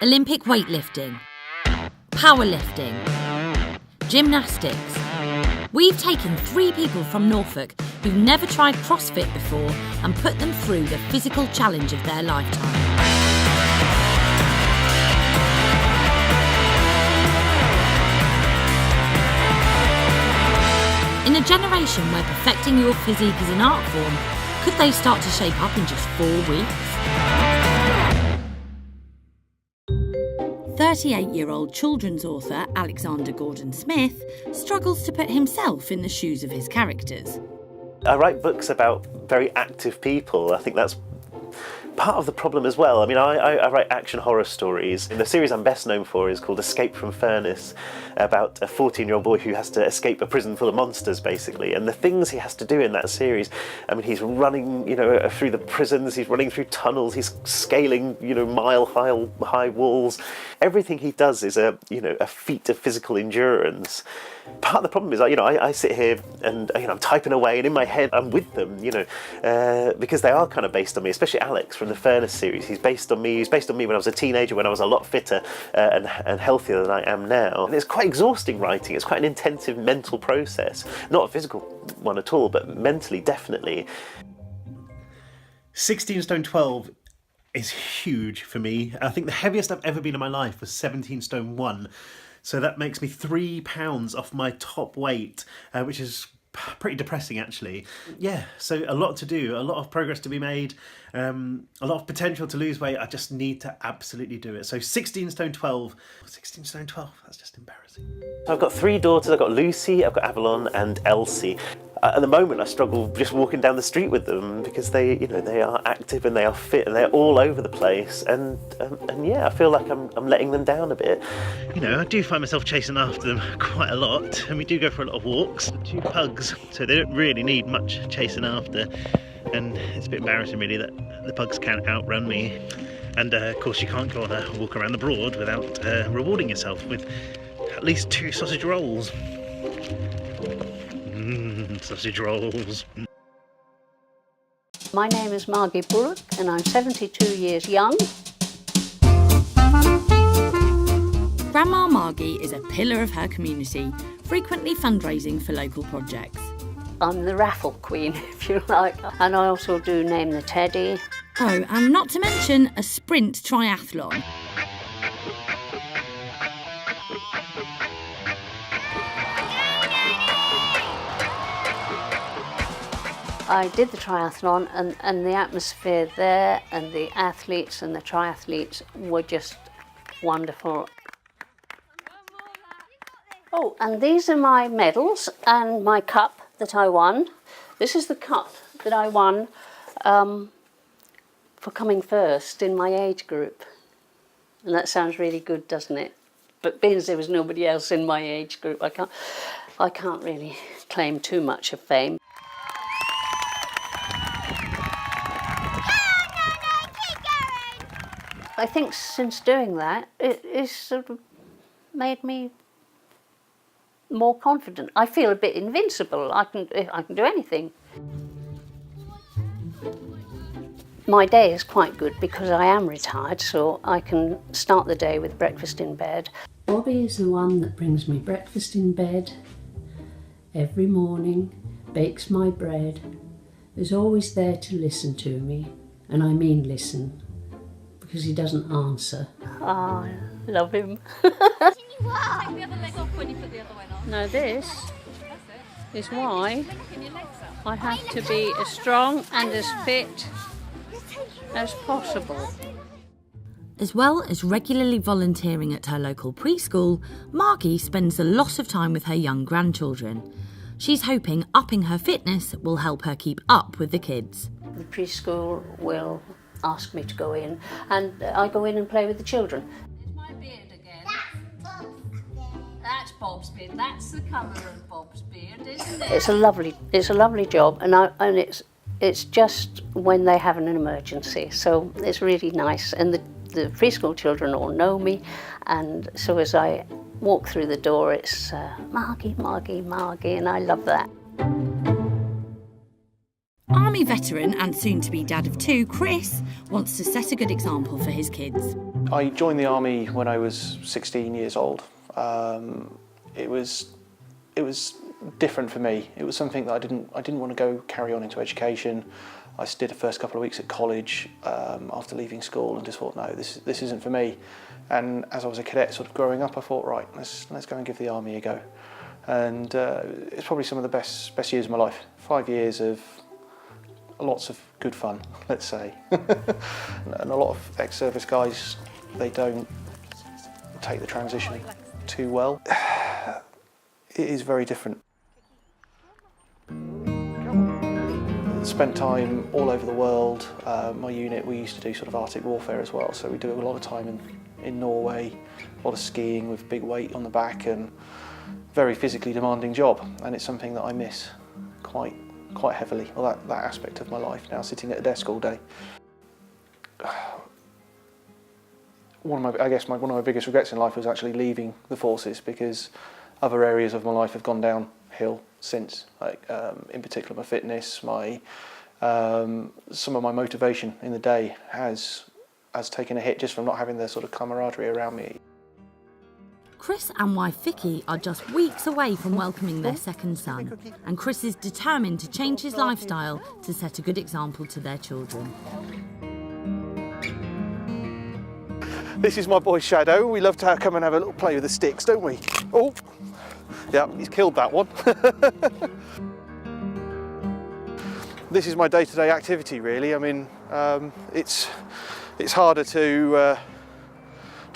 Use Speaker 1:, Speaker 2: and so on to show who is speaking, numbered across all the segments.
Speaker 1: Olympic weightlifting, powerlifting, gymnastics. We've taken 3 people from Norfolk who've never tried CrossFit before and put them through the physical challenge of their lifetime. In a generation where perfecting your physique is an art form, could they start to shape up in just 4 weeks? 38-year-old children's author Alexander Gordon-Smith struggles to put himself in the shoes of his characters.
Speaker 2: I write books about very active people. I think that's part of the problem as well. I mean, I write action horror stories. And the series I'm best known for is called Escape from Furnace, about a 14-year-old boy who has to escape a prison full of monsters, basically. And the things he has to do in that series, I mean, he's running, through the prisons, he's running through tunnels, he's scaling, mile-high walls. Everything he does is a feat of physical endurance. Part of the problem is, I sit here and I'm typing away, and in my head I'm with them, because they are kind of based on me, especially Alex from the Furnace series. He's based on me. He's based on me when I was a teenager, when I was a lot fitter and healthier than I am now. And it's quite exhausting writing. It's quite an intensive mental process, not a physical one at all, but mentally, definitely.
Speaker 3: 16 stone 12 is huge for me. I think the heaviest I've ever been in my life was 17 stone 1. So that makes me 3 pounds off my top weight, which is pretty depressing, actually. Yeah, so a lot to do, a lot of progress to be made, a lot of potential to lose weight. I just need to absolutely do it. So 16 stone 12, that's just embarrassing.
Speaker 2: I've got 3 daughters. I've got Lucy, I've got Avalon and Elsie. At the moment I struggle just walking down the street with them because they are active and they are fit and they're all over the place, and yeah, I feel like I'm letting them down a bit.
Speaker 3: I do find myself chasing after them quite a lot, and we do go for a lot of walks. 2 pugs, so they don't really need much chasing after, and it's a bit embarrassing really that the pugs can't outrun me. And of course you can't go on a walk around the Broad without rewarding yourself with at least 2 sausage rolls. Sausage rolls.
Speaker 4: My name is Margie Bullock and I'm 72 years young.
Speaker 1: Grandma Margie is a pillar of her community, frequently fundraising for local projects.
Speaker 4: I'm the raffle queen, if you like, and I also do Name the Teddy.
Speaker 1: Oh, and not to mention a sprint triathlon.
Speaker 4: I did the triathlon and the atmosphere there and the athletes and the triathletes were just wonderful. Oh, and these are my medals and my cup that I won. This is the cup that I won for coming first in my age group. And that sounds really good, doesn't it? But being as there was nobody else in my age group, I can't really claim too much of fame. I think since doing that, it's sort of made me more confident. I feel a bit invincible. I can do anything. My day is quite good because I am retired, so I can start the day with breakfast in bed.
Speaker 5: Bobby is the one that brings me breakfast in bed every morning, bakes my bread, is always there to listen to me, and I mean listen, because he doesn't answer.
Speaker 4: Oh, I love him.
Speaker 6: Take the other leg off when you put the other one on.
Speaker 4: Now this is why I have to be as strong and as fit as possible.
Speaker 1: As well as regularly volunteering at her local preschool, Margie spends a lot of time with her young grandchildren. She's hoping upping her fitness will help her keep up with the kids.
Speaker 4: The preschool will ask me to go in, and I go in and play with the children.
Speaker 6: There's my beard again. That's Bob's beard. That's the colour of Bob's beard, isn't it?
Speaker 4: It's a lovely job, and it's just when they have an emergency, so it's really nice. And the preschool children all know me, and so as I walk through the door, it's Margie, Margie, Margie, and I love that.
Speaker 1: Army veteran and soon-to-be dad of 2, Chris, wants to set a good example for his kids.
Speaker 7: I joined the Army when I was 16 years old. It was different for me. It was something that I didn't want to carry on into education. I did the first couple of weeks at college after leaving school and just thought, no, this isn't for me. And as I was a cadet sort of growing up, I thought, right, let's go and give the Army a go. And it's probably some of the best years of my life. 5 years of lots of good fun, let's say. And a lot of ex-service guys, they don't take the transition too well. It is very different. Spent time all over the world. My unit, we used to do sort of Arctic warfare as well, so we do a lot of time in Norway, a lot of skiing with big weight on the back, and very physically demanding job, and it's something that I miss quite heavily, well, that aspect of my life now, sitting at a desk all day. One of my biggest regrets in life was actually leaving the forces, because other areas of my life have gone downhill since. Like in particular, my fitness, some of my motivation in the day has taken a hit just from not having the sort of camaraderie around me.
Speaker 1: Chris and wife Vicky are just weeks away from welcoming their second son, and Chris is determined to change his lifestyle to set a good example to their children.
Speaker 7: This is my boy Shadow. We love to come and have a little play with the sticks, don't we? Oh, yeah, he's killed that one. This is my day-to-day activity, really. I mean, it's harder to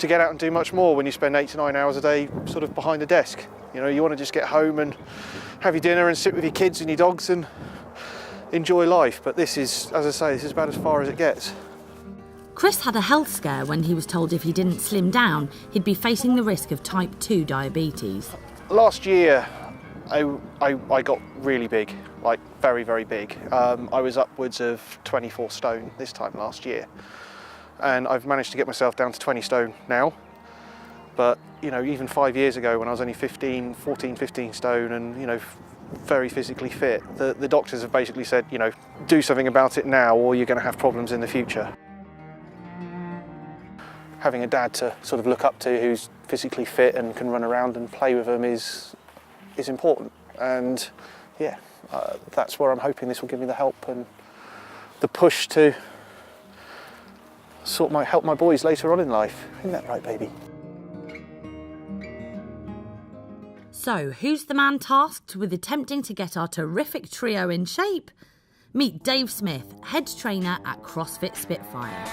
Speaker 7: get out and do much more when you spend 8 to 9 hours a day sort of behind a desk. You know, you want to just get home and have your dinner and sit with your kids and your dogs and enjoy life. But this is, as I say, this is about as far as it gets.
Speaker 1: Chris had a health scare when he was told if he didn't slim down, he'd be facing the risk of type 2 diabetes.
Speaker 7: Last year, I got really big, like very, very big. I was upwards of 24 stone this time last year. And I've managed to get myself down to 20 stone now. But, you know, even 5 years ago when I was only 14, 15 stone and, you know, very physically fit, the doctors have basically said, you know, do something about it now or you're going to have problems in the future. Having a dad to sort of look up to who's physically fit and can run around and play with them is important. And, yeah, that's where I'm hoping this will give me the help and the push to help my boys later on in life. Isn't that right, baby?
Speaker 1: So, who's the man tasked with attempting to get our terrific trio in shape? Meet Dave Smith, head trainer at CrossFit Spitfire.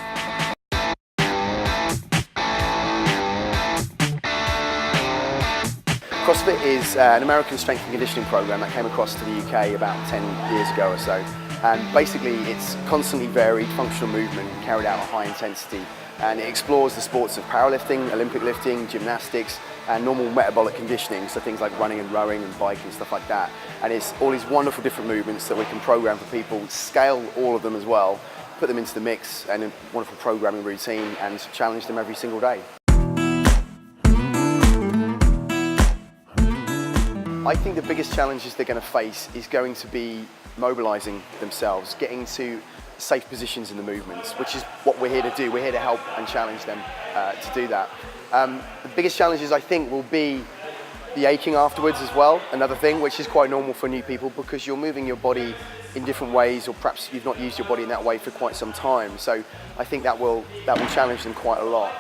Speaker 8: CrossFit is an American strength and conditioning program that came across to the UK about 10 years ago or so. And basically it's constantly varied functional movement carried out at high intensity, and it explores the sports of powerlifting, Olympic lifting, gymnastics and normal metabolic conditioning, so things like running and rowing and biking and stuff like that. And it's all these wonderful different movements that we can program for people, scale all of them as well, put them into the mix and a wonderful programming routine and challenge them every single day. I think the biggest challenges they're going to face is going to be mobilising themselves, getting to safe positions in the movements, which is what we're here to do. We're here to help and challenge them to do that. The biggest challenges I think will be the aching afterwards as well, another thing which is quite normal for new people because you're moving your body in different ways, or perhaps you've not used your body in that way for quite some time. So I think that will challenge them quite a lot.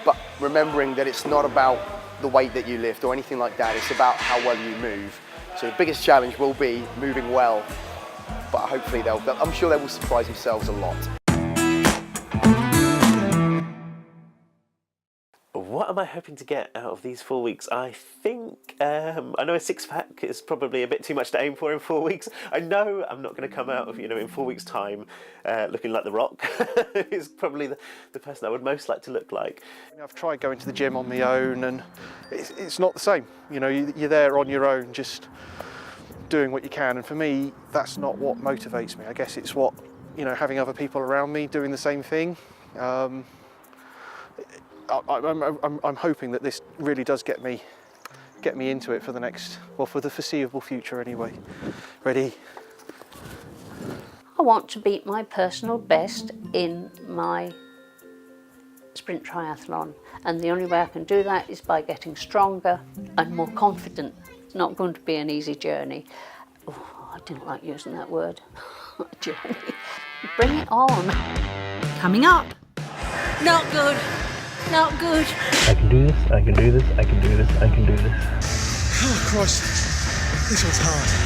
Speaker 8: But remembering that it's not about the weight that you lift or anything like that, it's about how well you move. So the biggest challenge will be moving well, but hopefully I'm sure they will surprise themselves a lot.
Speaker 2: What am I hoping to get out of these 4 weeks? I think, I know a 6-pack is probably a bit too much to aim for in 4 weeks. I know I'm not going to come out of, in 4 weeks' time looking like The Rock. It's probably the person I would most like to look like.
Speaker 7: I've tried going to the gym on my own and it's not the same. You're there on your own, just doing what you can. And for me, that's not what motivates me. I guess it's what, having other people around me doing the same thing. I'm hoping that this really does get me into it for the for the foreseeable future anyway. Ready?
Speaker 4: I want to beat my personal best in my sprint triathlon, and the only way I can do that is by getting stronger and more confident. It's not going to be an easy journey. Oh, I didn't like using that word. Journey. Bring it on.
Speaker 1: Coming up.
Speaker 6: Not good. Not good.
Speaker 2: I can do this, I can do this, I can do this, I can do this.
Speaker 9: Oh, Christ. This one's hard.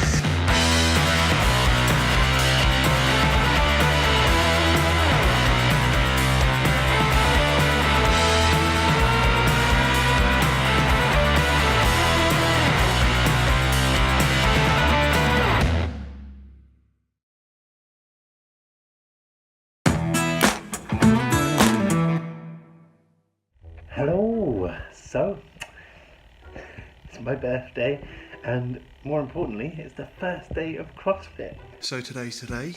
Speaker 2: Hello! So, it's my birthday, and more importantly, it's the first day of CrossFit.
Speaker 9: So today's today,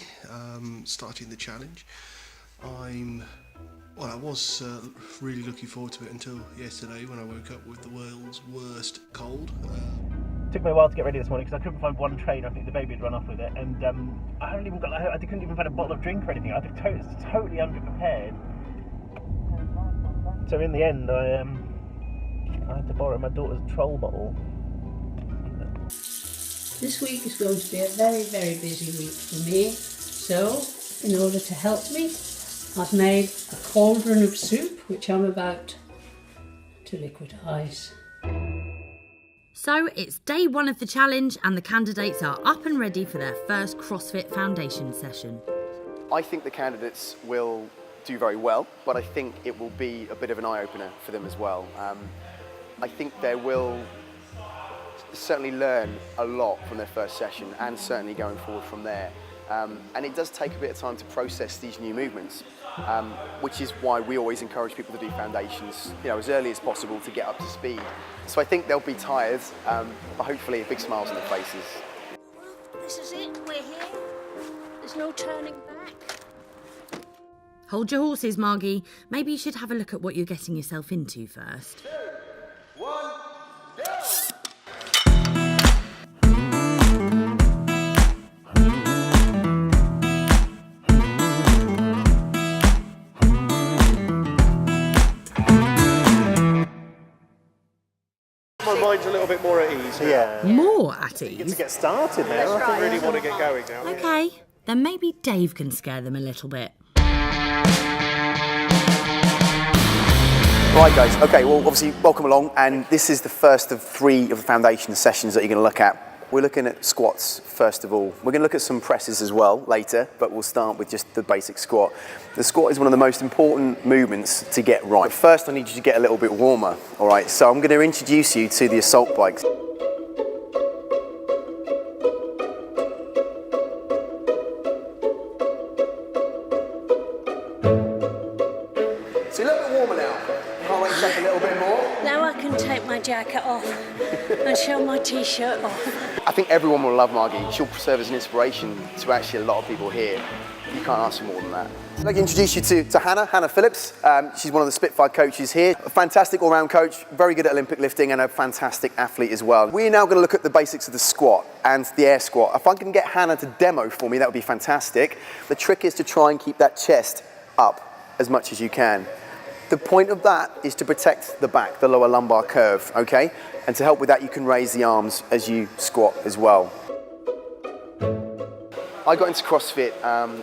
Speaker 9: starting the challenge. I was really looking forward to it until yesterday when I woke up with the world's worst cold.
Speaker 2: Took me a while to get ready this morning because I couldn't find one trainer. I think the baby had run off with it, and I couldn't even find a bottle of drink or anything. I was totally underprepared. So in the end, I had to borrow my daughter's troll bottle.
Speaker 5: This week is going to be a very, very busy week for me. So, in order to help me, I've made a cauldron of soup, which I'm about to liquidise.
Speaker 1: So it's day 1 of the challenge and the candidates are up and ready for their first CrossFit Foundation session.
Speaker 8: I think the candidates will do very well, but I think it will be a bit of an eye-opener for them as well. I think they will certainly learn a lot from their first session and certainly going forward from there. And it does take a bit of time to process these new movements, which is why we always encourage people to do foundations, as early as possible to get up to speed. So I think they'll be tired, but hopefully a big smiles on their faces.
Speaker 6: This is it. We're here. There's no turning back.
Speaker 1: Hold your horses, Margie. Maybe you should have a look at what you're getting yourself into first.
Speaker 8: 2, 1, go!
Speaker 10: My mind's a little bit more at ease.
Speaker 2: Yeah.
Speaker 1: More at
Speaker 2: Get to
Speaker 1: ease.
Speaker 2: get started now.
Speaker 10: I really want to get going now.
Speaker 1: Okay, then maybe Dave can scare them a little bit.
Speaker 8: Right guys, okay, well obviously welcome along, and this is the first of 3 of the foundation sessions that you're going to look at. We're looking at squats first of all. We're going to look at some presses as well later, but we'll start with just the basic squat. The squat is one of the most important movements to get right. First I need you to get a little bit warmer, alright? So I'm going to introduce you to the assault bikes. So you're a little bit warmer now. Can't wait to take a little bit more.
Speaker 6: Now I can take my jacket off and show my t-shirt off.
Speaker 8: I think everyone will love Margie. She'll serve as an inspiration to actually a lot of people here. You can't ask for more than that. I'd like to introduce you to Hannah Phillips. She's one of the Spitfire coaches here. A fantastic all-round coach, very good at Olympic lifting and a fantastic athlete as well. We're now going to look at the basics of the squat and the air squat. If I can get Hannah to demo for me, that would be fantastic. The trick is to try and keep that chest up as much as you can. The point of that is to protect the back, the lower lumbar curve, okay? And to help with that, you can raise the arms as you squat as well. I got into CrossFit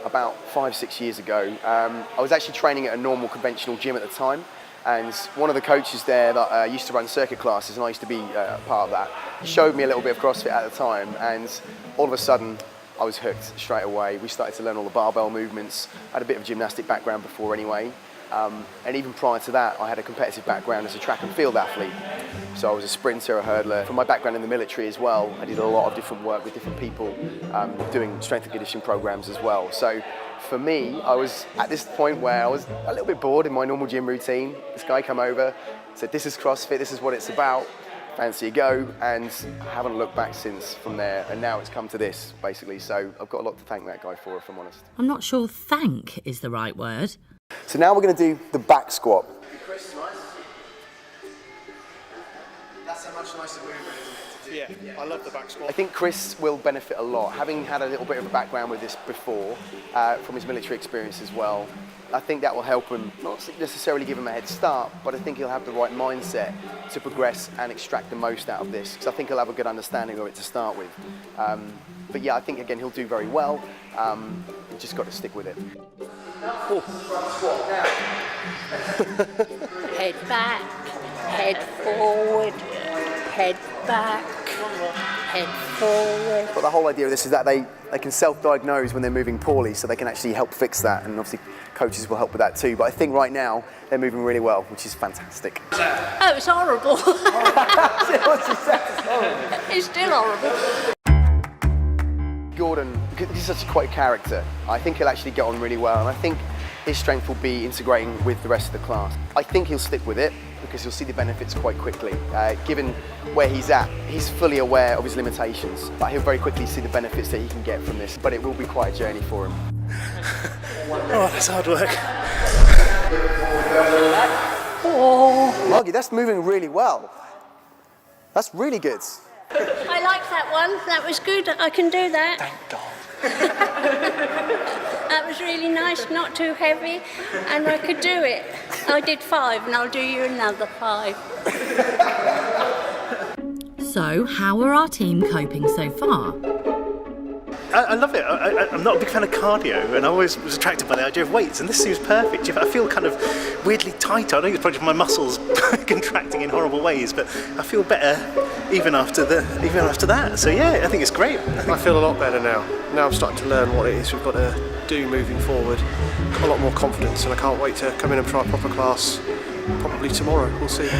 Speaker 8: about 5-6 years ago. I was actually training at a normal conventional gym at the time, and one of the coaches there that used to run circuit classes, and I used to be part of that, showed me a little bit of CrossFit at the time, and all of a sudden I was hooked straight away. We started to learn all the barbell movements. I had a bit of a gymnastic background before anyway. And even prior to that, I had a competitive background as a track and field athlete. So I was a sprinter, a hurdler. From my background in the military as well, I did a lot of different work with different people, doing strength and conditioning programs as well. So for me, I was at this point where I was a little bit bored in my normal gym routine. This guy came over, said, "This is CrossFit, this is what it's about. Fancy a go," and I haven't looked back since from there, and now it's come to this, basically. So I've got a lot to thank that guy for, if I'm honest.
Speaker 1: I'm not sure thank is the right word.
Speaker 8: So now we're going to do the back squat. Chris, nice. That's a much nicer movement, isn't it, to
Speaker 10: Yeah, I love the back squat.
Speaker 8: I think Chris will benefit a lot, having had a little bit of a background with this before, from his military experience as well. I think that will help him, not necessarily give him a head start, but I think he'll have the right mindset to progress and extract the most out of this, because I think he'll have a good understanding of it to start with. But yeah, I think again he'll do very well. You just got to stick with it.
Speaker 4: Head back, head forward, head back, head forward.
Speaker 8: But the whole idea of this is that they can self-diagnose when they're moving poorly, so they can actually help fix that, and obviously coaches will help with that too. But I think right now they're moving really well, which is fantastic.
Speaker 4: Oh, it's horrible. It's still horrible.
Speaker 8: Gordon, because he's such a quite character, I think he'll actually get on really well, and I think his strength will be integrating with the rest of the class. I think he'll stick with it because he'll see the benefits quite quickly. Given where he's at, he's fully aware of his limitations, but he'll very quickly see the benefits that he can get from this. But it will be quite a journey for him.
Speaker 3: Oh, that's hard work.
Speaker 8: Oh, Margie, that's moving really well. That's really good.
Speaker 6: I like that one. That was good. I can do that.
Speaker 7: Thank God.
Speaker 6: That was really nice, not too heavy, and I could do it. I did 5, and I'll do you another 5.
Speaker 1: So, how are our team coping so far?
Speaker 3: I love it. I'm not a big fan of cardio, and I always was attracted by the idea of weights, and this seems perfect. I feel kind of weirdly tight. I think it's probably my muscles contracting in horrible ways, but I feel better even after that. So yeah, I think it's great.
Speaker 10: I feel a lot better now. Now I'm starting to learn what it is we've got to do moving forward. Got a lot more confidence, and I can't wait to come in and try a proper class. Probably tomorrow. We'll see.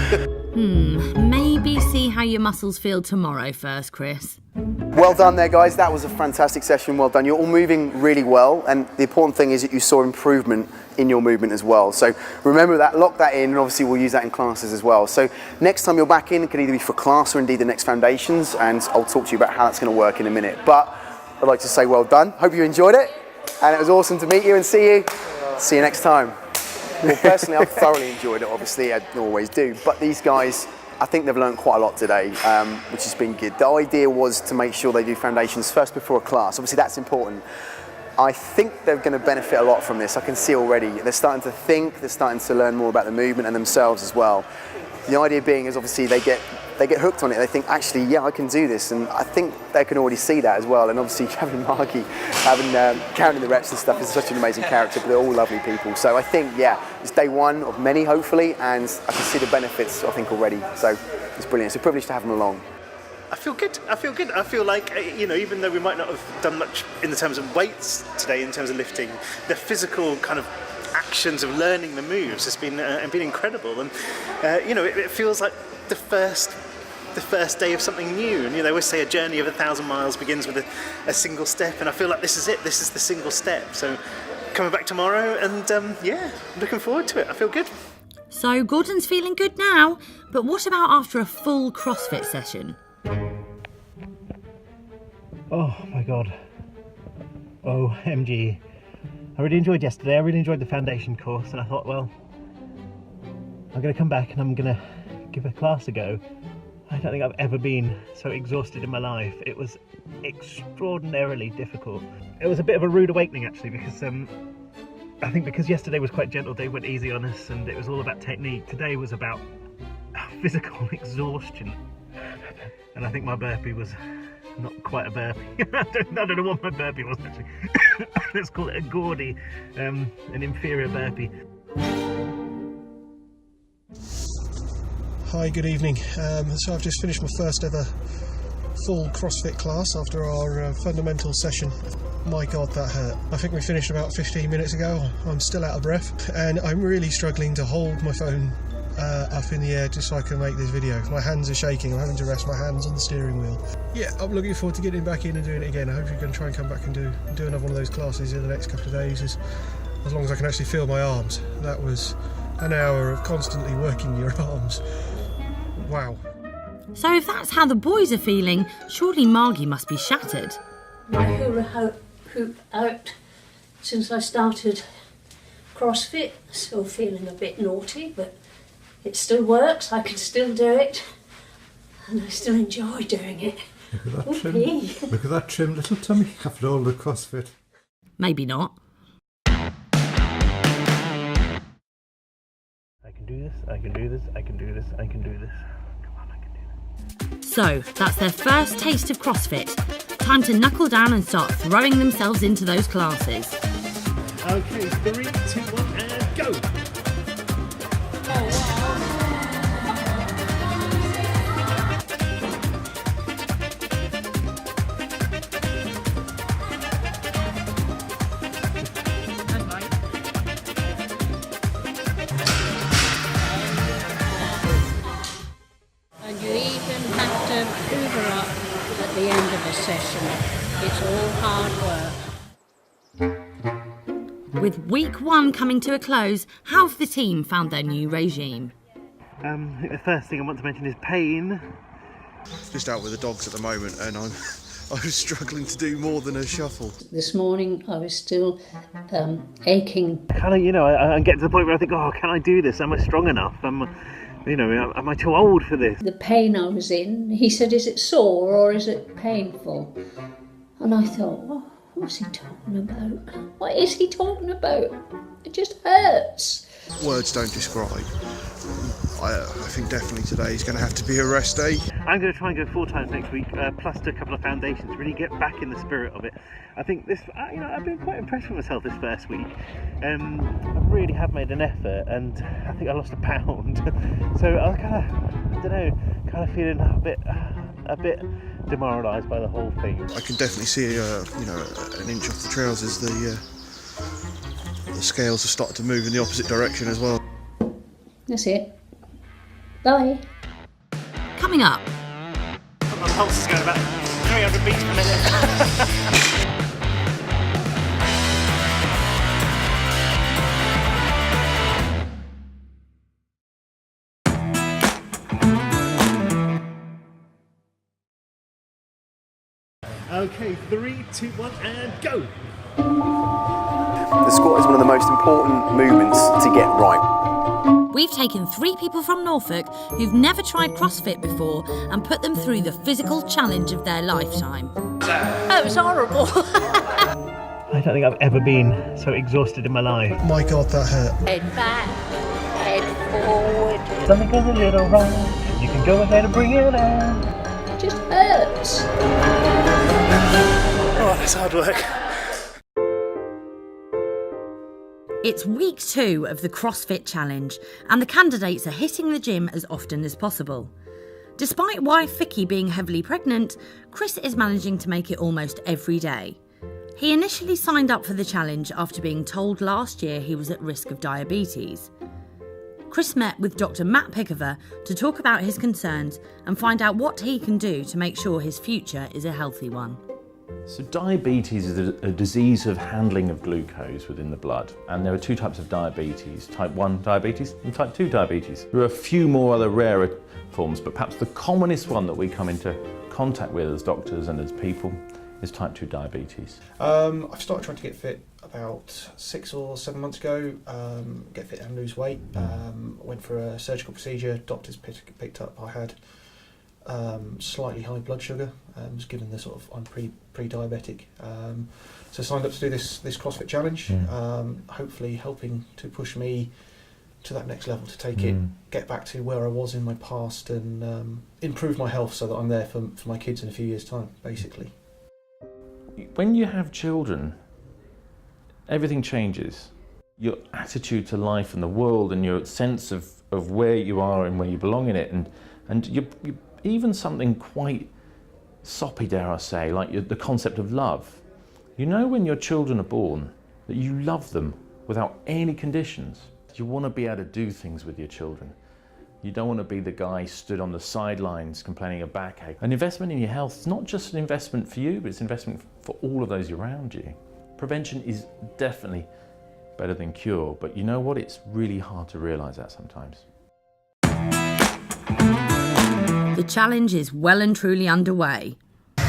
Speaker 1: Maybe see how your muscles feel tomorrow first, Chris.
Speaker 8: Well done there, guys. That was a fantastic session. Well done. You're all moving really well, and the important thing is that you saw improvement in your movement as well. So remember that, lock that in, and obviously we'll use that in classes as well. So next time you're back in, it can either be for class or indeed the next foundations, and I'll talk to you about how that's going to work in a minute. But I'd like to say well done. Hope you enjoyed it, and it was awesome to meet you and see you. See you next time. Well, personally, I've thoroughly enjoyed it. Obviously, I always do. But these guys, I think they've learned quite a lot today, which has been good. The idea was to make sure they do foundations first before a class. Obviously, that's important. I think they're going to benefit a lot from this. I can see already. They're starting to think, they're starting to learn more about the movement and themselves as well. The idea being is obviously they get hooked on it. They think, actually, yeah, I can do this. And I think they can already see that as well. And obviously having Margie, counting the reps and stuff is such an amazing character, but they're all lovely people. So I think, yeah, it's day one of many, hopefully, and I can see the benefits, I think, already. So it's brilliant. It's a privilege to have them along.
Speaker 3: I feel good. I feel like, even though we might not have done much in the terms of weights today, in terms of lifting, the physical kind of actions of learning the moves has been incredible. And it feels like the first day of something new. And they always say a journey of 1,000 miles begins with a single step, and I feel like this is it. This is the single step. So coming back tomorrow, and looking forward to it. I feel good.
Speaker 1: So Gordon's feeling good now, but what about after a full CrossFit session?
Speaker 3: Oh my God. OMG. I really enjoyed yesterday. I really enjoyed the foundation course, and I thought, well, I'm going to come back and I'm going to give a class a go. I don't think I've ever been so exhausted in my life. It was extraordinarily difficult. It was a bit of a rude awakening, actually, because I think because yesterday was quite gentle, they went easy on us, and it was all about technique. Today was about physical exhaustion, and I think my burpee was not quite a burpee. I don't know what my burpee was, actually. Let's call it a gaudy, an inferior burpee.
Speaker 9: Hi, good evening. So I've just finished my first ever full CrossFit class after our fundamental session. My God, that hurt. I think we finished about 15 minutes ago. I'm still out of breath, and I'm really struggling to hold my phone up in the air just so I can make this video. My hands are shaking. I'm having to rest my hands on the steering wheel. Yeah, I'm looking forward to getting back in and doing it again. I hope you're going to try and come back and do another one of those classes in the next couple of days, as long as I can actually feel my arms. That was an hour of constantly working your arms. Wow.
Speaker 1: So if that's how the boys are feeling, surely Margie must be shattered.
Speaker 5: My hula hoop out since I started CrossFit. Still feeling a bit naughty, but it still works. I can still do it. And I still enjoy doing it.
Speaker 11: Look at that trim. Look at that trim little tummy after all the CrossFit.
Speaker 1: Maybe not.
Speaker 2: I can do this, I can do this, I can do this, I can do this. Come on, I can do this.
Speaker 1: So, that's their first taste of CrossFit. Time to knuckle down and start throwing themselves into those classes.
Speaker 3: Okay, 3, 2, 1, and go!
Speaker 5: And you even have to hoover up at the end of a session. It's all hard work.
Speaker 1: With week 1 coming to a close, how have the team found their new regime?
Speaker 2: I think the first thing I want to mention is pain.
Speaker 10: Just out with the dogs at the moment, and I was struggling to do more than a shuffle.
Speaker 5: This morning I was still aching.
Speaker 2: Kind of, I get to the point where I think, oh, can I do this? Am I strong enough? Am I too old for this?
Speaker 5: The pain I was in, he said, is it sore or is it painful? And I thought, well, what's he talking about? What is he talking about? It just hurts.
Speaker 10: Words don't describe. I think definitely today is going to have to be a rest day.
Speaker 2: I'm going to try and go 4 times next week, plus a couple of foundations, really get back in the spirit of it. I think this, I've been quite impressed with myself this first week. I really have made an effort, and I think I lost a pound. So I kind of feeling a bit demoralised by the whole thing.
Speaker 10: I can definitely see, an inch off the trousers. The scales are starting to move in the opposite direction as well.
Speaker 5: That's it. Bye.
Speaker 1: Coming up.
Speaker 2: My pulse is going about 300 beats per minute.
Speaker 3: Okay, 3, 2, 1, and go!
Speaker 8: The squat is one of the most important movements to get right.
Speaker 1: We've taken 3 people from Norfolk who've never tried CrossFit before and put them through the physical challenge of their lifetime.
Speaker 6: Oh, it was horrible.
Speaker 2: I don't think I've ever been so exhausted in my life.
Speaker 9: My God, that hurt.
Speaker 6: Head back, head forward.
Speaker 2: Something goes a little wrong, you can go ahead and bring it on.
Speaker 5: It just hurts.
Speaker 2: Oh, that's hard work.
Speaker 1: It's week 2 of the CrossFit Challenge, and the candidates are hitting the gym as often as possible. Despite wife Vicky being heavily pregnant, Chris is managing to make it almost every day. He initially signed up for the challenge after being told last year he was at risk of diabetes. Chris met with Dr. Matt Pickover to talk about his concerns and find out what he can do to make sure his future is a healthy one.
Speaker 12: So diabetes is a disease of handling of glucose within the blood, and there are 2 types of diabetes, type 1 diabetes and type 2 diabetes. There are a few more other rarer forms, but perhaps the commonest one that we come into contact with as doctors and as people is type 2 diabetes.
Speaker 7: I've started trying to get fit about 6 or 7 months ago, get fit and lose weight. Went for a surgical procedure, doctors picked up I had slightly high blood sugar, was given the sort of, I'm pre-diabetic. So signed up to do this CrossFit challenge, hopefully helping to push me to that next level, to take it, get back to where I was in my past and improve my health so that I'm there for my kids in a few years' time, basically.
Speaker 12: When you have children, everything changes. Your attitude to life and the world and your sense of where you are and where you belong in it, and you even something quite soppy, dare I say, like the concept of love. You know when your children are born that you love them without any conditions. You want to be able to do things with your children. You don't want to be the guy stood on the sidelines complaining of backache. An investment in your health is not just an investment for you, but it's an investment for all of those around you. Prevention is definitely better than cure, but you know what? It's really hard to realise that sometimes.
Speaker 1: The challenge is well and truly underway.
Speaker 6: A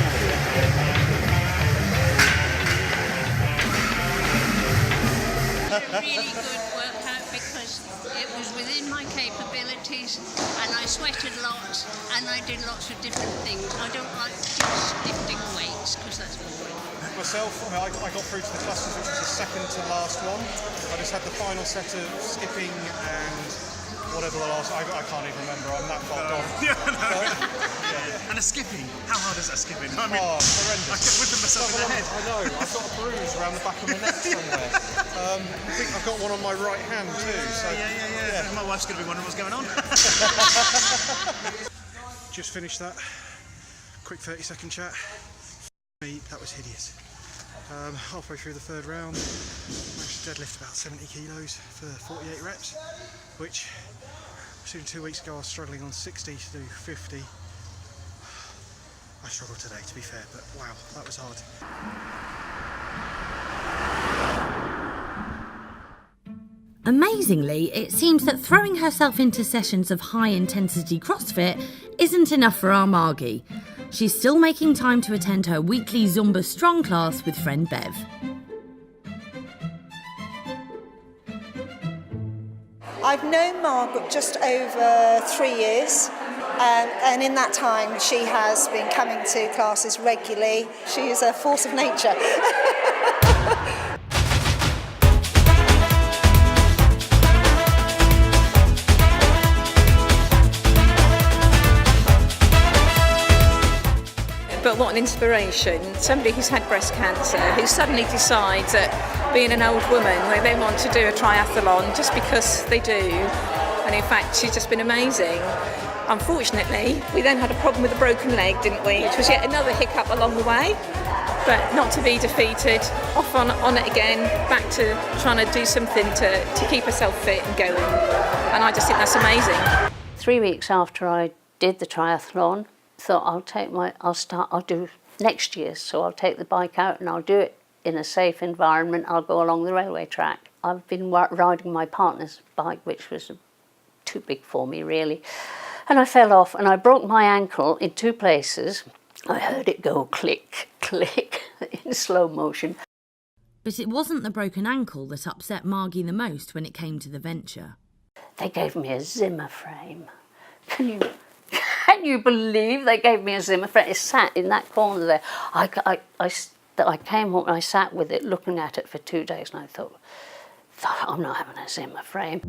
Speaker 6: really good workout because it was within my capability. activities, and I sweated lots, and I did lots of different things. I don't like just lifting weights because that's boring.
Speaker 13: Myself, I got through to the clusters, which was the second to last one. I just had the final set of skipping and whatever the last. I can't even remember. I'm that far gone.
Speaker 3: And a skipping. How hard is that skipping? I mean,
Speaker 13: horrendous.
Speaker 3: I kept whipping myself in the head.
Speaker 13: I know. I've got a bruise around the back of my neck somewhere. I think I've got one on my right hand too. So
Speaker 3: yeah. My wife's going to be wondering what's going on.
Speaker 13: Just finished that quick 30-second chat. That was hideous. Halfway through the third round, managed to deadlift about 70 kilos for 48 reps, which soon 2 weeks ago I was struggling on 60 to do 50. I struggled today, to be fair, but wow, that was hard.
Speaker 1: Amazingly, it seems that throwing herself into sessions of high-intensity CrossFit isn't enough for our Margie. She's still making time to attend her weekly Zumba Strong class with friend Bev.
Speaker 14: I've known Margaret just over 3 years, and in that time she has been coming to classes regularly. She is a force of nature.
Speaker 15: But what an inspiration. Somebody who's had breast cancer, who suddenly decides that being an old woman, they want to do a triathlon just because they do. And in fact, she's just been amazing. Unfortunately, we then had a problem with a broken leg, didn't we? Which was yet another hiccup along the way. But not to be defeated, off on it again, back to trying to do something to keep herself fit and going. And I just think that's amazing.
Speaker 4: 3 weeks after I did the triathlon, thought I'll do next year, so I'll take the bike out and I'll do it in a safe environment. I'll go along the railway track. I've been riding my partner's bike, which was too big for me really, and I fell off and I broke my ankle in 2 places. I heard it go click, click in slow motion.
Speaker 1: But it wasn't the broken ankle that upset Margie the most when it came to the venture.
Speaker 4: They gave me a Zimmer frame. Can you believe they gave me a Zimmer frame? It sat in that corner there. I came home and I sat with it, looking at it for 2 days, and I thought I'm not having a Zimmer frame.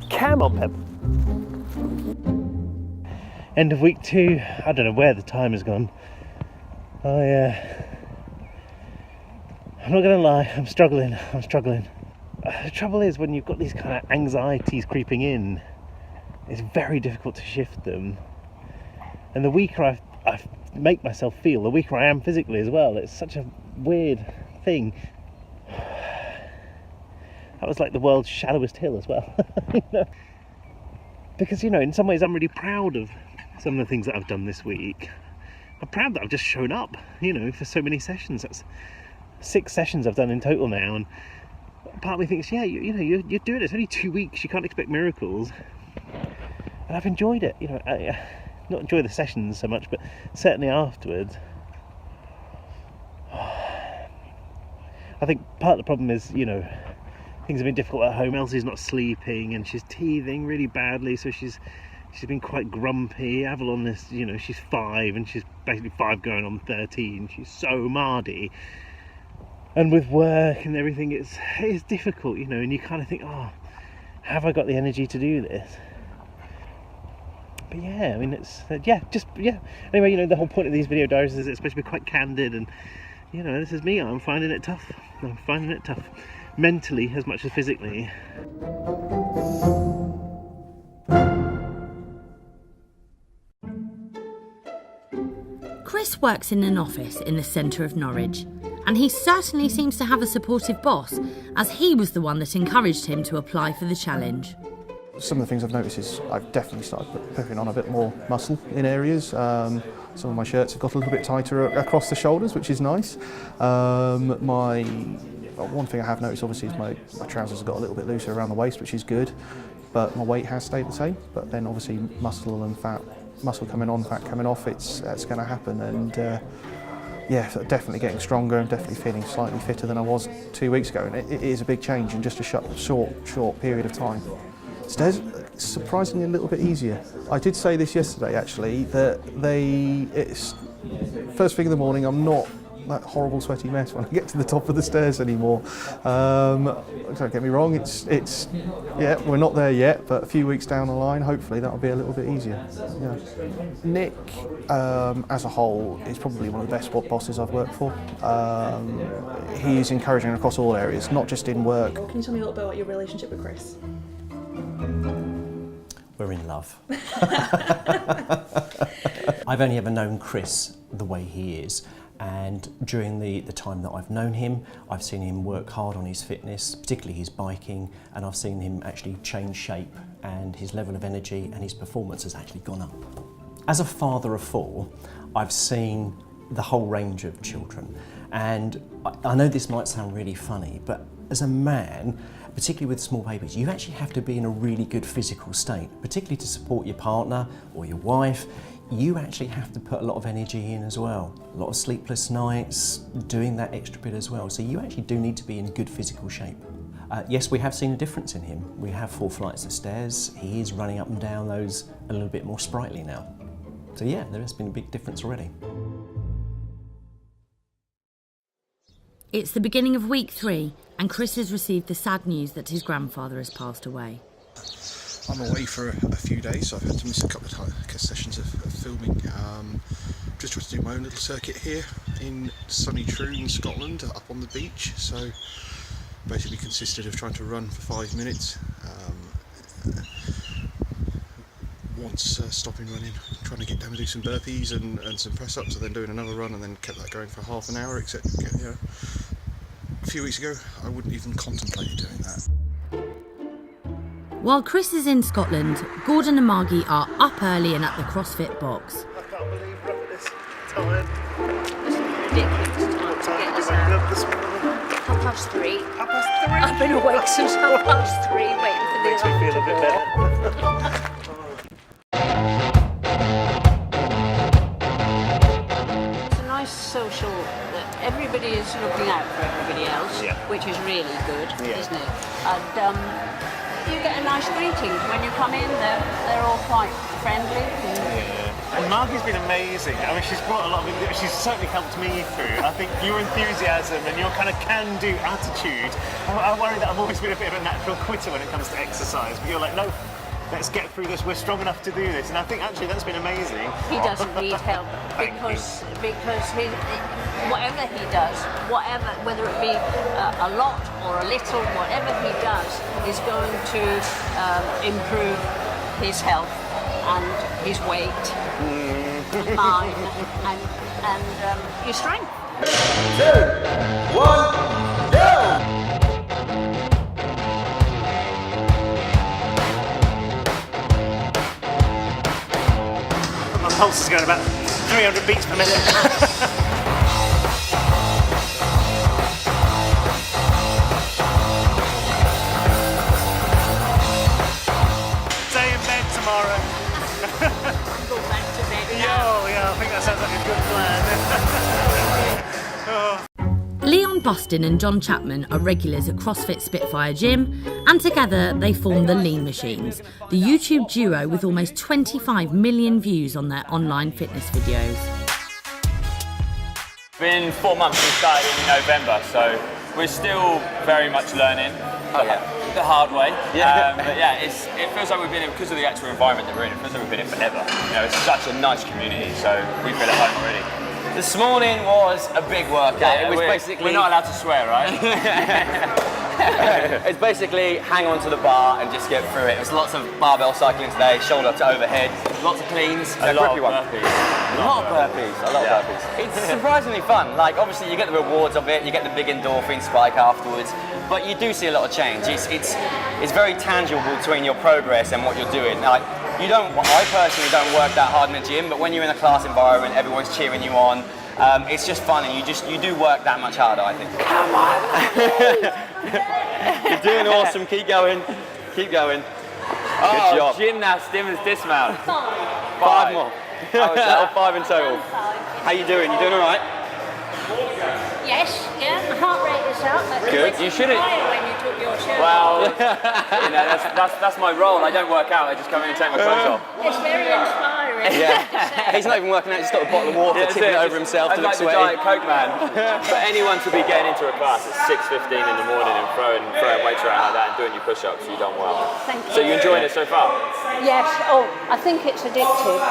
Speaker 2: Come on, Pep. End of week 2. I don't know where the time has gone. I'm not going to lie, I'm struggling. The trouble is, when you've got these kind of anxieties creeping in, it's very difficult to shift them. And the weaker I make myself feel, the weaker I am physically as well. It's such a weird thing. That was like the world's shallowest hill as well. Because, in some ways I'm really proud of some of the things that I've done this week. I'm proud that I've just shown up, for so many sessions. That's 6 sessions I've done in total now, and part of me thinks, you're doing it. It's only 2 weeks. You can't expect miracles. And I've enjoyed it. I not enjoy the sessions so much, but certainly afterwards. I think part of the problem is, things have been difficult at home. Elsie's not sleeping, and she's teething really badly, so she's been quite grumpy. Avalon is, she's 5, and she's basically 5 going on 13. She's so mardy. And with work and everything, it's difficult, and you kind of think, have I got the energy to do this? But yeah, I mean, Anyway, the whole point of these video diaries is it's supposed to be quite candid, and, this is me. I'm finding it tough. Mentally as much as physically.
Speaker 1: Chris works in an office in the centre of Norwich, and he certainly seems to have a supportive boss, as he was the one that encouraged him to apply for the challenge.
Speaker 7: Some of the things I've noticed is I've definitely started putting on a bit more muscle in areas. Some of my shirts have got a little bit tighter across the shoulders, which is nice. One thing I have noticed obviously is my trousers have got a little bit looser around the waist, which is good, but my weight has stayed the same. But then obviously muscle and fat, muscle coming on, fat coming off, it's going to happen. And yeah, definitely getting stronger and definitely feeling slightly fitter than I was 2 weeks ago. And it is a big change in just a short period of time. Stairs, surprisingly a little bit easier. I did say this yesterday actually, that it's first thing in the morning, I'm not that horrible sweaty mess when I get to the top of the stairs anymore. Don't get me wrong, it's yeah, we're not there yet, but a few weeks down the line, hopefully that'll be a little bit easier. Yeah. Nick, as a whole, is probably one of the best bosses I've worked for. He's encouraging across all areas, not just in work.
Speaker 16: Can you tell me a little bit about your relationship with Chris?
Speaker 17: We're in love. I've only ever known Chris the way he is, and during the time that I've known him, I've seen him work hard on his fitness, particularly his biking, and I've seen him actually change shape, and his level of energy and his performance has actually gone up. As a father of 4, I've seen the whole range of children, and I know this might sound really funny, but as a man, particularly with small babies, you actually have to be in a really good physical state, particularly to support your partner or your wife. You actually have to put a lot of energy in as well. A lot of sleepless nights, doing that extra bit as well. So you actually do need to be in good physical shape. Yes, we have seen a difference in him. We have 4 flights of stairs. He is running up and down those a little bit more sprightly now. So yeah, there has been a big difference already.
Speaker 1: It's the beginning of week 3, and Chris has received the sad news that his grandfather has passed away.
Speaker 13: I'm away for a few days, so I've had to miss a couple of sessions of filming. Just trying to do my own little circuit here in sunny Troon, Scotland, up on the beach. So basically consisted of trying to run for 5 minutes, once stopping running, trying to get down and do some burpees and some press-ups, and then doing another run, and then kept that going for half an hour, except a few weeks ago I wouldn't even contemplate doing that.
Speaker 1: While Chris is in Scotland, Gordon and Margie are up early and at the CrossFit box.
Speaker 2: I can't believe we're up at this time.
Speaker 4: It's ridiculous time to get us out. 3:30. 3:30? I've been awake since 3:30 waiting for the
Speaker 2: Makes me feel a bit better.
Speaker 4: It's a nice social that everybody is looking out for everybody else, which is really good, isn't it? And you get a nice greeting when you come in. They're all quite friendly.
Speaker 3: And Margie's been amazing. I mean, she's brought a lot of. She's certainly helped me through. I think your enthusiasm and your kind of can-do attitude. I worry that I've always been a bit of a natural quitter when it comes to exercise. But you're like, no, let's get through this. We're strong enough to do this. And I think actually that's been amazing.
Speaker 4: He doesn't need help because he, whatever he does, whether it be a lot or a little, whatever he does is going to improve his health and his weight and mine and your strength.
Speaker 18: 2, 1, go!
Speaker 3: My pulse is going about 300 beats per minute.
Speaker 4: Go back to bed now.
Speaker 3: Yeah, I think that sounds like a good plan.
Speaker 1: Leon Bustin and John Chapman are regulars at CrossFit Spitfire Gym, and together they form the Lean Machines, the YouTube duo with almost 25 million views on their online fitness videos.
Speaker 19: It's been 4 months since started in November, so we're still very much learning. The hard way. But yeah, it feels like we've been in, because of the actual environment that we're in, it feels like we've been in forever. You know, it's such a nice community, so we feel at home already.
Speaker 20: This morning was a big workout. It was
Speaker 19: We're not allowed to swear, right?
Speaker 20: It's basically hang on to the bar and just get through it. There's lots of barbell cycling today, shoulder to overhead, lots of cleans.
Speaker 19: A lot of burpees.
Speaker 20: A lot of burpees. It's surprisingly fun. Like, obviously you get the rewards of it, you get the big endorphin spike afterwards, but you do see a lot of change. It's very tangible between your progress and what you're doing. Like, I personally don't work that hard in the gym, but when you're in a class environment, everyone's cheering you on. It's just fun, and you do work that much harder, I think. Come on! You're doing awesome. Keep going. Good job.
Speaker 19: Gymnast, dismount.
Speaker 20: 5 more. How was that? 5 in total. How you doing? You doing all right?
Speaker 4: Yes, yeah, my heart rate is up.
Speaker 19: Good. You shouldn't.
Speaker 4: When you took your shirt
Speaker 19: Well,
Speaker 4: off.
Speaker 19: that's my role. I don't work out. I just come in and take my clothes off.
Speaker 4: It's very inspiring.
Speaker 20: Yeah. He's not even working out, he's just got a bottle of water, tipping it over himself to look
Speaker 19: like the
Speaker 20: sweaty.
Speaker 19: Diet Coke man. For anyone to be getting into a class at 6:15 in the morning and throwing weights around like that and doing your push-ups, you've done well.
Speaker 4: Thank you.
Speaker 19: So you enjoying it so far?
Speaker 4: Yes. Oh, I think it's addictive.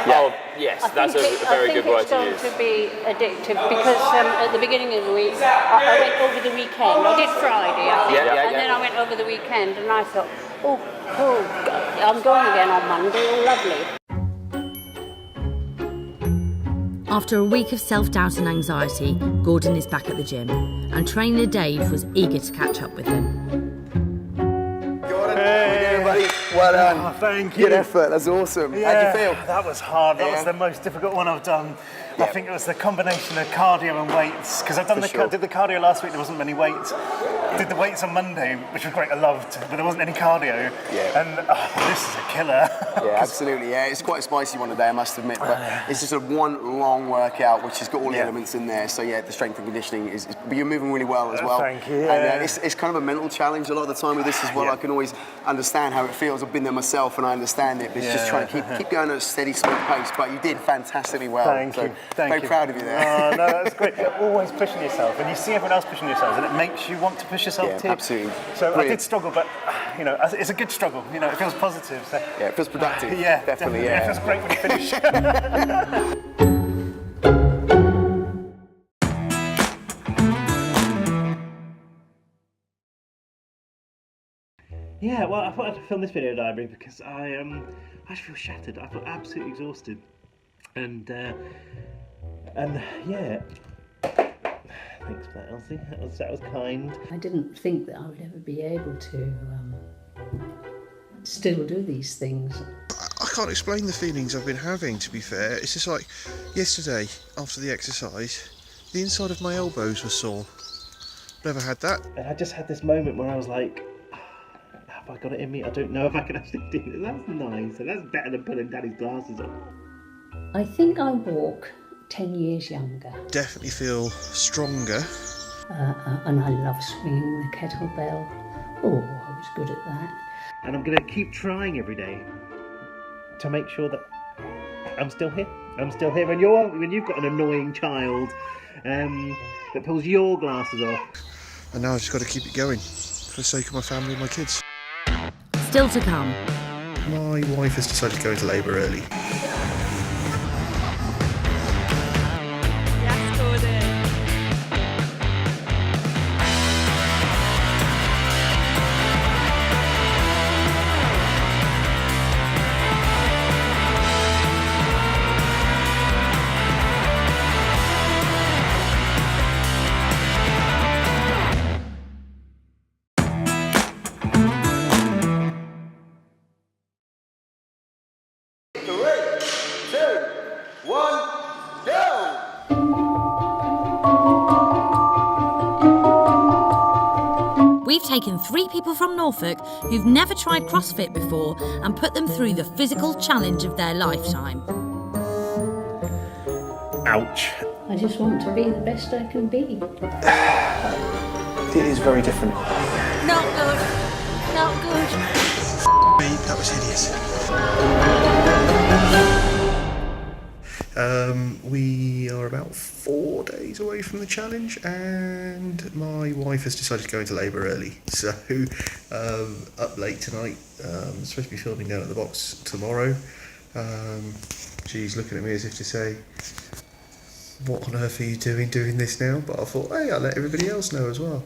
Speaker 19: Oh, yes. That's a very good word to use.
Speaker 4: I think it's going to be addictive because at the beginning of the week, I went over the weekend. I did Friday, I think, and then I went over the weekend, and I thought, oh, God, I'm going again on Monday. Oh, lovely.
Speaker 1: After a week of self-doubt and anxiety, Gordon is back at the gym, and trainer Dave was eager to catch up with him.
Speaker 8: Gordon, everybody, well done.
Speaker 3: Oh, thank you.
Speaker 8: Good effort, that's awesome. How'd you feel?
Speaker 3: That was hard. That was the most difficult one I've done. I think it was the combination of cardio and weights, because I've done did the cardio last week. There wasn't many weights. Did the weights on Monday, which was great. I loved, but there wasn't any cardio.
Speaker 8: Yeah.
Speaker 3: And this is a killer.
Speaker 8: Yeah, absolutely. Yeah, it's quite a spicy one today, I must admit. But it's just a one long workout, which has got all the elements in there. So yeah, the strength and conditioning is. But you're moving really well as well.
Speaker 3: Thank you.
Speaker 8: And it's kind of a mental challenge a lot of the time with this as well. I can always understand how it feels. I've been there myself, and I understand it. But it's just trying to keep going at a steady, smooth pace. But you did fantastically well.
Speaker 3: Thank you.
Speaker 8: Very proud of you there.
Speaker 3: Oh, no, that's great. You're always pushing yourself, and you see everyone else pushing themselves, and it makes you want to push yourself too.
Speaker 8: Absolutely.
Speaker 3: So I did struggle, but it's a good struggle. It feels positive. So.
Speaker 8: Yeah, it feels productive.
Speaker 3: Yeah,
Speaker 8: definitely.
Speaker 3: Yeah, it feels great when you finish. Yeah, well, I thought I'd film this video diary because I just feel shattered. I feel absolutely exhausted, and yeah. Thanks for that, Elsie. That was kind.
Speaker 5: I didn't think that I would ever be able to still do these things.
Speaker 13: I can't explain the feelings I've been having, to be fair. It's just like yesterday, after the exercise, the inside of my elbows were sore. Never had that.
Speaker 3: And I just had this moment where I was like, have I got it in me? I don't know if I can actually do it. That's nice. So that's better than pulling Daddy's glasses off.
Speaker 5: I think I walk 10 years younger.
Speaker 13: Definitely feel stronger.
Speaker 5: And I love swinging the kettlebell. Oh, I was good at that.
Speaker 3: And I'm going to keep trying every day to make sure that I'm still here. I'm still here when you've got an annoying child that pulls your glasses off.
Speaker 13: And now I've just got to keep it going for the sake of my family and my kids.
Speaker 1: Still to come.
Speaker 13: My wife has decided to go into labour early.
Speaker 1: We've taken 3 people from Norfolk who've never tried CrossFit before and put them through the physical challenge of their lifetime.
Speaker 3: Ouch.
Speaker 5: I just want to be the best I can be.
Speaker 7: It is very different.
Speaker 4: Not good. Not good.
Speaker 13: That was hideous. We are about 4 days away from the challenge, and my wife has decided to go into labour early. So, up late tonight. Supposed to be filming down at the box tomorrow. She's looking at me as if to say, "What on earth are you doing this now?" But I thought, hey, I'll let everybody else know as well.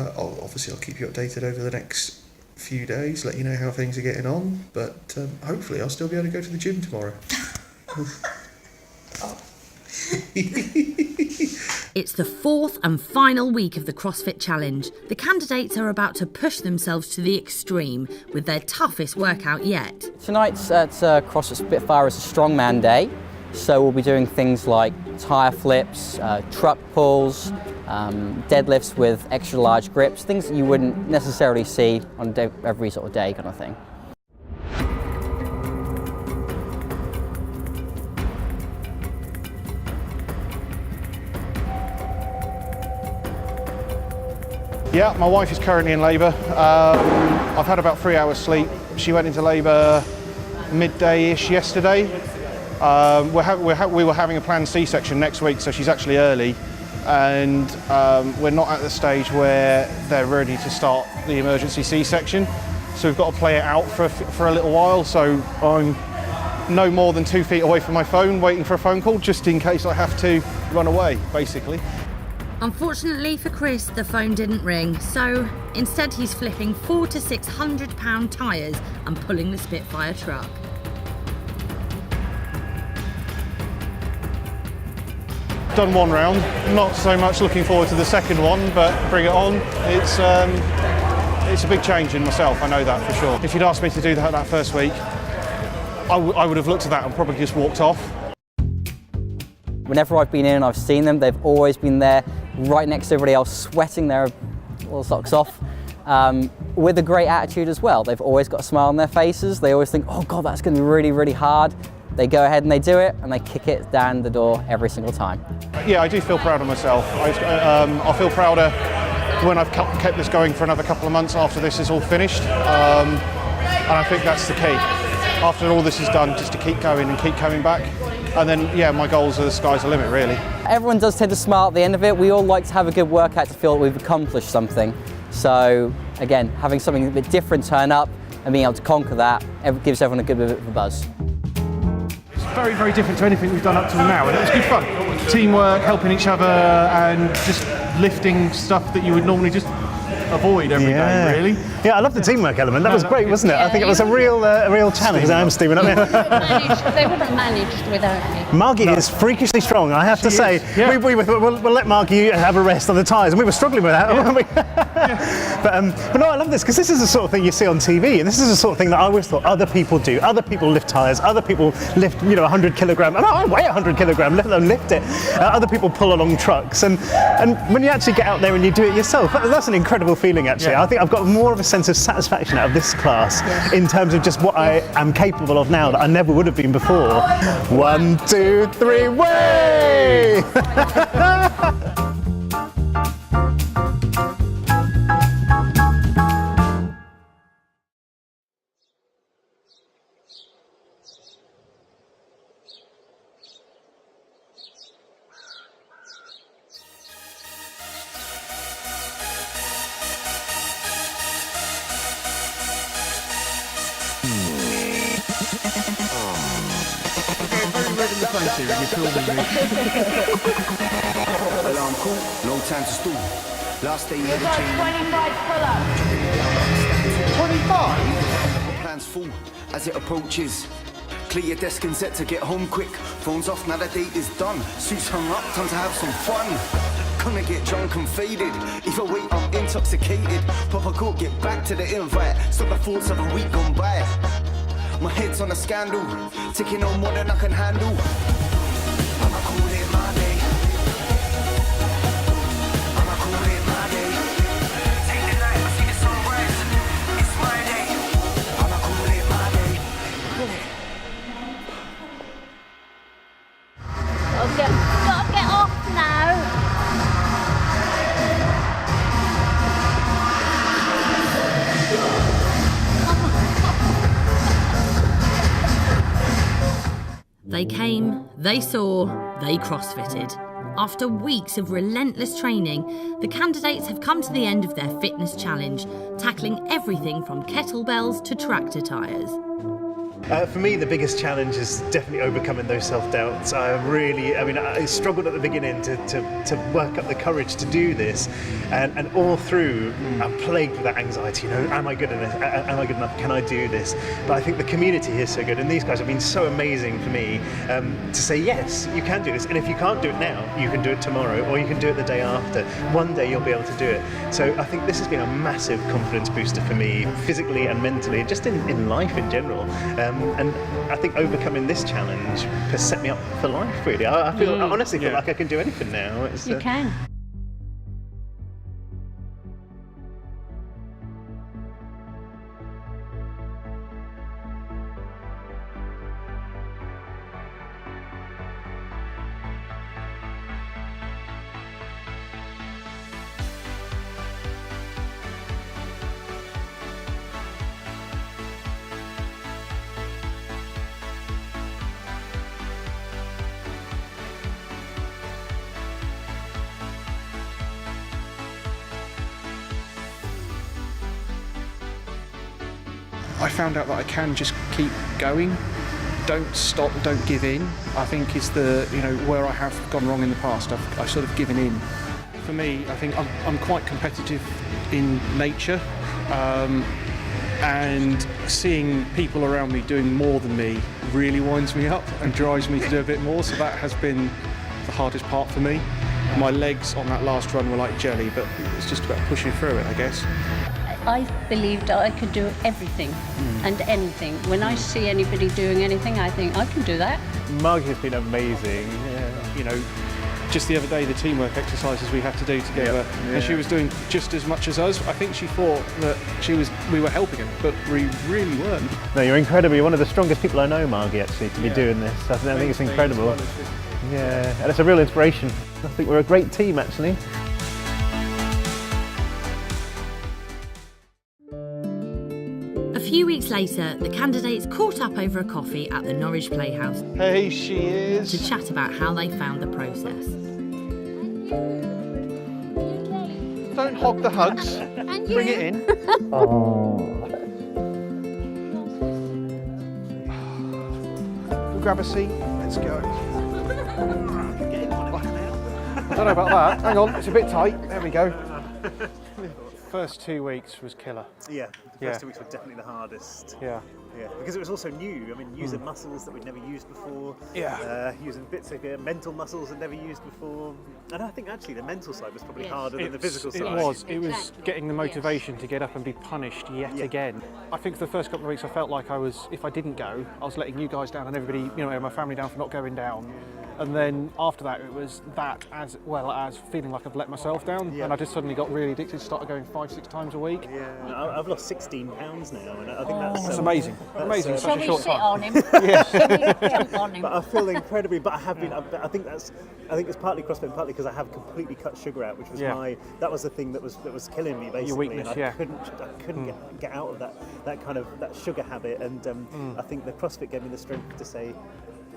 Speaker 13: Obviously I'll keep you updated over the next few days, let you know how things are getting on, but hopefully I'll still be able to go to the gym tomorrow.
Speaker 1: It's the 4th and final week of the CrossFit Challenge. The candidates are about to push themselves to the extreme with their toughest workout yet.
Speaker 20: Tonight's at CrossFit Spitfire is a strongman day, so we'll be doing things like tyre flips, truck pulls, deadlifts with extra large grips, things that you wouldn't necessarily see on every sort of day kind of thing.
Speaker 7: Yeah, my wife is currently in labour. I've had about 3 hours sleep. She went into labour midday-ish yesterday. We were having a planned C-section next week, so she's actually early. And we're not at the stage where they're ready to start the emergency C-section. So we've got to play it out for a little while. So I'm no more than 2 feet away from my phone, waiting for a phone call, just in case I have to run away, basically.
Speaker 1: Unfortunately for Chris, the phone didn't ring, so instead he's flipping £400 to £600 tyres and pulling the Spitfire truck.
Speaker 7: Done one round, not so much looking forward to the second one, but bring it on. It's a big change in myself, I know that for sure. If you'd asked me to do that first week, I would have looked at that and probably just walked off.
Speaker 21: Whenever I've been in and I've seen them, they've always been there, right next to everybody else, sweating their little socks off, with a great attitude as well. They've always got a smile on their faces. They always think, oh God, that's going to be really, really hard. They go ahead and they do it, and they kick it down the door every single time.
Speaker 7: Yeah, I do feel proud of myself. I'll feel prouder when I've kept this going for another couple of months after this is all finished. And I think that's the key. After all this is done, just to keep going and keep coming back. And then, yeah, my goals are the sky's the limit, really.
Speaker 21: Everyone does tend to smile at the end of it. We all like to have a good workout to feel that we've accomplished something. So, again, having something a bit different turn up and being able to conquer that gives everyone a good bit of a buzz.
Speaker 7: It's very, very different to anything we've done up till now, and it was good fun. Teamwork, helping each other, and just lifting stuff that you would normally just avoid every day, really.
Speaker 3: Yeah, I love the teamwork element. That was great, wasn't it? I think it was a real challenge. I'm steaming up there.
Speaker 4: They wouldn't have managed without me.
Speaker 3: Margie is freakishly strong, I have to say.
Speaker 7: Yeah.
Speaker 3: We'll let Margie have a rest on the tyres, and we were struggling with that, weren't we? But no, I love this, because this is the sort of thing you see on TV, and this is the sort of thing that I always thought other people do. Other people lift tyres, other people lift, 100 kilogram. And I weigh 100 kilogram, let alone lift it. Other people pull along trucks, and when you actually get out there and you do it yourself, that's an incredible feeling, actually.
Speaker 7: Yeah.
Speaker 3: I think I've got more of a sense of satisfaction out of this class in terms of just what I am capable of now that I never would have been before. 1, 2, 3, way!
Speaker 18: Alarm cool, no time to stool. Last day of the chain.
Speaker 22: 25 pull-ups.
Speaker 18: 25? Plans full as it approaches. Clear your desk and set to get home quick. Phones off, now the date is done. Suits hung up, time to have some fun. Gonna get drunk and faded. Either way, I'm intoxicated. Pop a coat, get back to the invite. Stop the thoughts of a week gone by. My head's on a scandal, taking on more than I can handle. I'ma call it my day. I'ma call it my day. Take the night, I see the sunrise. It's my day. I'ma call it my day.
Speaker 22: Gotta get off now.
Speaker 1: They came, they saw, they CrossFitted. After weeks of relentless training, the candidates have come to the end of their fitness challenge, tackling everything from kettlebells to tractor tyres.
Speaker 3: For me, the biggest challenge is definitely overcoming those self-doubts. I struggled at the beginning to work up the courage to do this, and all through, I'm plagued with that anxiety. Am I good enough? Am I good enough? Can I do this? But I think the community here is so good, and these guys have been so amazing for me to say, yes, you can do this, and if you can't do it now, you can do it tomorrow, or you can do it the day after. One day you'll be able to do it. So I think this has been a massive confidence booster for me, physically and mentally, just in life in general. And I think overcoming this challenge has set me up for life, really. I honestly feel like I can do anything now.
Speaker 4: You can.
Speaker 7: I found out that I can just keep going. Don't stop, don't give in, I think is the, where I have gone wrong in the past. I've sort of given in. For me, I think I'm quite competitive in nature, and seeing people around me doing more than me really winds me up and drives me to do a bit more, so that has been the hardest part for me. My legs on that last run were like jelly, but it's just about pushing through it, I guess.
Speaker 4: I believed I could do everything and anything. When I see anybody doing anything, I think I can do that.
Speaker 7: Margie has been amazing. Just the other day, the teamwork exercises we had to do together, and she was doing just as much as us. I think she thought that we were helping her, but we really weren't.
Speaker 3: No, you're incredible. You're one of the strongest people I know, Margie, actually, to be doing this. I think it's incredible. Yeah, and it's a real inspiration. I think we're a great team, actually.
Speaker 1: A few weeks later, the candidates caught up over a coffee at the Norwich Playhouse.
Speaker 7: Hey, she is.
Speaker 1: To chat about how they found the process.
Speaker 7: Don't hog the hugs. Bring it in. We'll grab a seat. Let's go. I don't know about that. Hang on, it's a bit tight. There we go. First 2 weeks was killer.
Speaker 3: Yeah, the first 2 weeks were definitely the hardest.
Speaker 7: Yeah.
Speaker 3: Yeah, because it was also new. I mean, using muscles that we'd never used before.
Speaker 7: Yeah.
Speaker 3: Using bits of mental muscles I'd never used before. And I think actually the mental side was probably harder than the physical side.
Speaker 7: It was getting the motivation to get up and be punished yet again. I think for the first couple of weeks I felt like if I didn't go, I was letting you guys down and everybody, my family down for not going down. And then after that, it was that as well as feeling like I've let myself down. Yeah. And I just suddenly got really addicted, started going 5-6 times a week.
Speaker 3: Yeah, I've lost 16 pounds now, and I think that's
Speaker 7: amazing. Amazing.
Speaker 4: Shall
Speaker 7: such a short
Speaker 4: we sit
Speaker 7: time.
Speaker 4: on him? Shall we jump on him?
Speaker 3: But I feel incredibly. But I have been. I think it's partly CrossFit, and partly because I have completely cut sugar out, which was that was the thing that was killing me basically.
Speaker 7: Your weakness,
Speaker 3: and I couldn't get out of that sugar habit, and I think the CrossFit gave me the strength to say,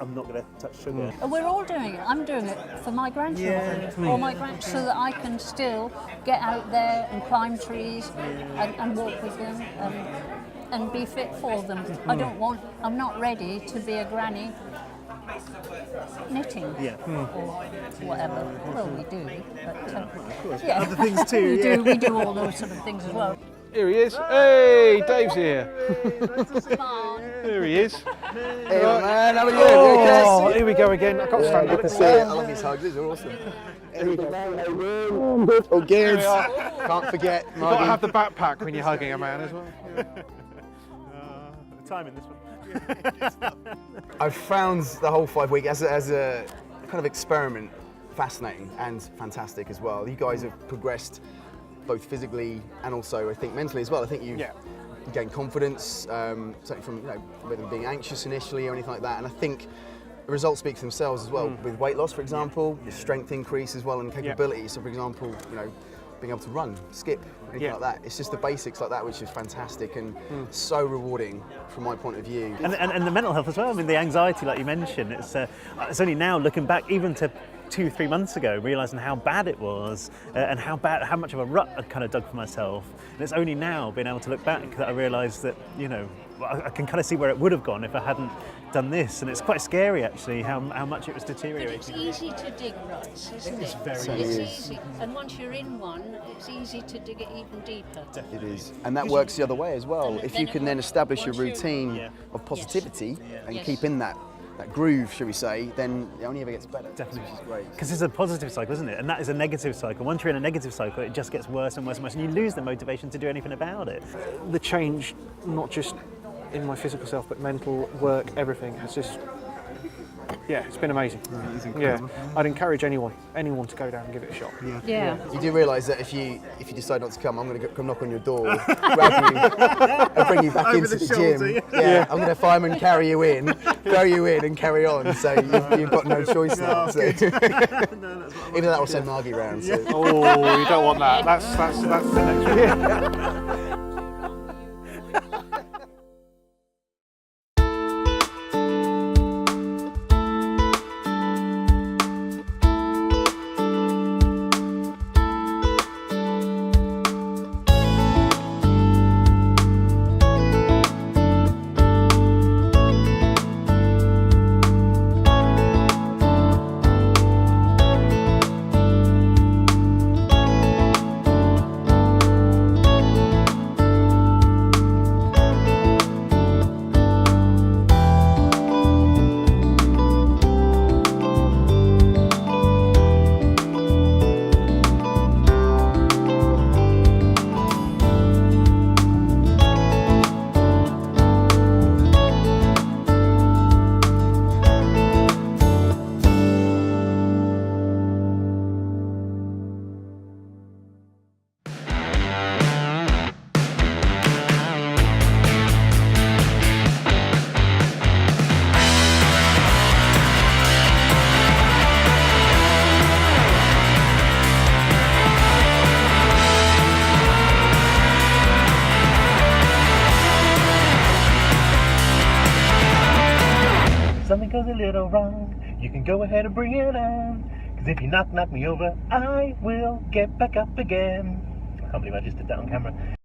Speaker 3: I'm not going to touch sugar.
Speaker 4: And we're all doing it. I'm doing it for my grandchildren, all my grandchildren, so that I can still get out there and climb trees and walk with them and be fit for them. I'm not ready to be a granny knitting or whatever. Well, we do, but
Speaker 3: other things too.
Speaker 4: We do all those sort of things as well.
Speaker 7: Here he is. Hey, Dave's here. Here he is.
Speaker 8: Hey man, how are you?
Speaker 7: Oh, here we go again. I can't stand it.
Speaker 8: I love these hugs, these are awesome. Oh, good. Can't forget.
Speaker 7: You've got to have the backpack when you're hugging a man as well.
Speaker 3: The time in this one.
Speaker 8: I've found the whole 5 week as a kind of experiment fascinating and fantastic as well. You guys have progressed both physically and also I think mentally as well. I think you've gained confidence, certainly from whether being anxious initially or anything like that. And I think the results speak for themselves as well. With weight loss, for example, the strength increase as well and capability. So, for example, being able to run, skip, anything like that. It's just the basics like that which is fantastic and so rewarding from my point of view.
Speaker 3: And the mental health as well. I mean, the anxiety, like you mentioned, it's only now looking back, even to 2-3 months ago, realising how bad it was and how much of a rut I'd kind of dug for myself. And it's only now, being able to look back, that I realised that, I can kind of see where it would have gone if I hadn't done this. And it's quite scary, actually, how much it was deteriorating.
Speaker 4: But it's easy to dig ruts, isn't it?
Speaker 3: It's
Speaker 4: easy. And once you're in one, it's easy to dig it even deeper.
Speaker 8: It is. And that works the other way as well. If you can then establish a routine of positivity and keep in that groove, shall we say, then it only ever gets better.
Speaker 3: Definitely.
Speaker 8: Which is great.
Speaker 3: Because it's a positive cycle, isn't it? And that is a negative cycle. Once you're in a negative cycle, it just gets worse and worse and worse, and you lose the motivation to do anything about it.
Speaker 7: The change, not just in my physical self, but mental, work, everything has just, it's been amazing. I'd encourage anyone to go down and give it a shot.
Speaker 8: You do realise that if you decide not to come, I'm going to come knock on your door, grab you, and bring you back into the gym. I'm going to fireman carry you in, throw you in, and carry on. So you've got no choice now. So. Even though that will send Margie round. So.
Speaker 7: Oh, you don't want that. That's the next one.
Speaker 3: little wrong, you can go ahead and bring it on. Cause if you knock me over, I will get back up again. I can't believe I just did that on camera.